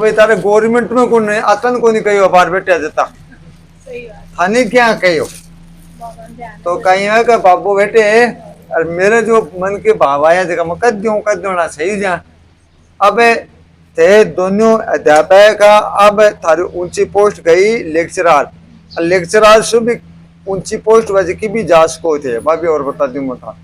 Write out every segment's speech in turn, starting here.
भाई तारे गवर्नमेंट में कौन है अतन को नहीं कहियो बाहर बैठा देता थाने क्या कहियो तो कहीं है कि बाबू बेटे और मेरे जो मन के भाव आया जगह मैं कद दूं ना सही जा अब ते दोनों अध्यापक का अब थारी ऊंची पोस्ट गई लेक्चरर से भी ऊंची पोस्ट वजह की भी जांच को थे भाभी और बता दूं मैं था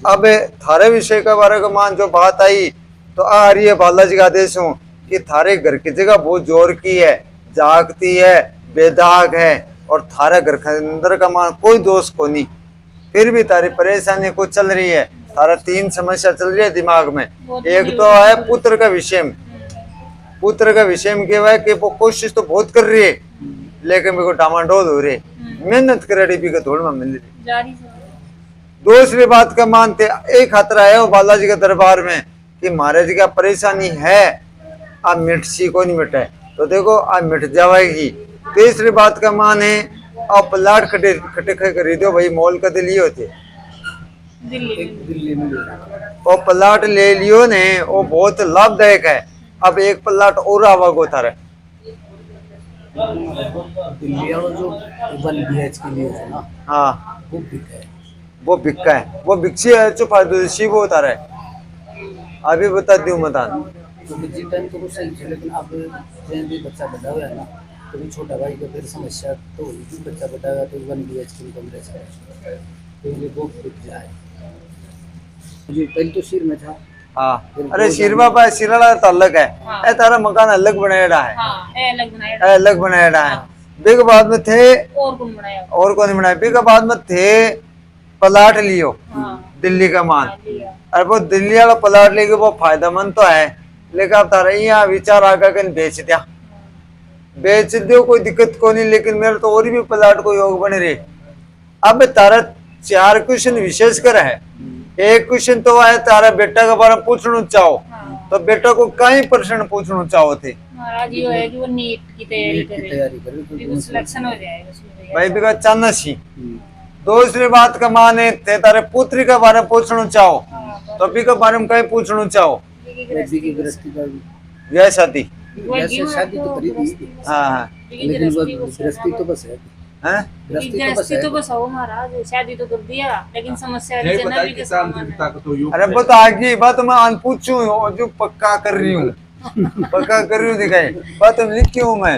अब थारे विषय के बारे में मान जो बात आई तो आ रही है बालाजी का आदेश हूँ कि थारे घर की जगह बहुत जोर की है जागती है बेदाग है और थारे घर के अंदर का मान कोई दोष को नहीं फिर भी तारी परेशानी कुछ चल रही है तारा 3 समस्या चल रही है दिमाग में एक तो है पुत्र का विषय में क्या है कि वो कोशिश तो बहुत कर रही है लेकिन मेरे को डामाडोल हो रही मेहनत कर रही भी धूल में मिल रही दूसरी बात का मानते एक खतरा है वो बालाजी के दरबार में कि महाराज जी का परेशानी है अब मिट सी को नहीं मिटे तो देखो अब मिट जाएगी तीसरी बात का मान है अब प्लाट खटे खरीदो भाई मॉल का दिल्ली होते दिल्ली में वो प्लाट ले लियो ने वो बहुत लाभदायक है अब एक प्लाट और आवागो थारे दिल्ली वाला जो 1 BH के लिए है ना हाँ वो बिका है वो बिक्सी है जो फायदे शिव होता रहे अभी बता दूं मतान तो डिजिटल टाइम तो सही है लेकिन अब भी बच्चा बड़ा हुआ है ना तो भी छोटा भाई को फिर समस्या तो होगी बच्चा बड़ा हुआ तो 1 BH के कमरे से तो ये वो बिक जाए जी पहले तो सिर में था हाँ अरे सिरवा पाए सिराला तो अलग है ए तारा मकान अलग बनाया है अलग बनाया है बिग बाद में थे और कौन बनाया बिग बाद में थे प्लाट लियो दिल्ली का मान अरे वो दिल्ली वाला प्लाट लेके वो फायदेमंद तो है लेकिन अब तारा यहाँ विचार आगा कहीं बेच दो कोई दिक्कत को नहीं लेकिन मेरे तो और भी प्लाट को योग बने रहे अब तारा 4 क्वेश्चन विशेष कर है एक क्वेश्चन तो है तारा बेटा के बारे में पूछना चाहो तो बेटा को कई प्रश्न पूछना चाहो थे वो नीट की तैयारी करे सिलेक्शन हो जाएगा भाई बिका चांस ही दूसरी बात का माने थे तारे पुत्री के बारे में पूछना चाहो तो अभी के बारे में कहीं पूछना चाहो यह शादी तो करी थी हाँ लेकिन वो गृहस्थी तो बस है गृहस्थी तो बस हो महाराज शादी तो कर दिया लेकिन समस्या अरे वो तो आगे बात मैं पूछूं जो पक्का कर रही हूँ दिखाई बात लिखी हूँ मैं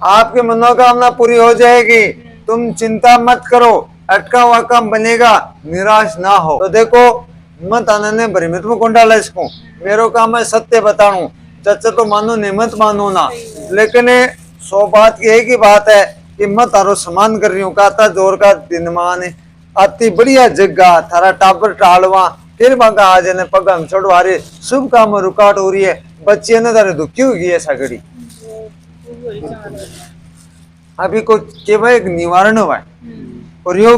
आपकी मनोकामना पूरी हो जाएगी तुम चिंता मत करो अटका हुआ काम बनेगा निराश ना हो तो देखो मत आनंद भ्रमित में कौन डाला इसको मेरे काम है सत्य बताऊं चचा तो मानो नहीं मत मानो ना लेकिन 100 बात की एक ही बात है कि मत आरो समान कर रही हूँ कहता जोर का दिन मान आती बढ़िया जगह थारा टापर टालवा फिर बागा आ जाने पग हम छोड़वा रहे शुभ काम रुकावट हो रही है बच्चे ने तारे दुखी होगी ऐसा घड़ी अभी को केवल एक निवारण हुआ है और योग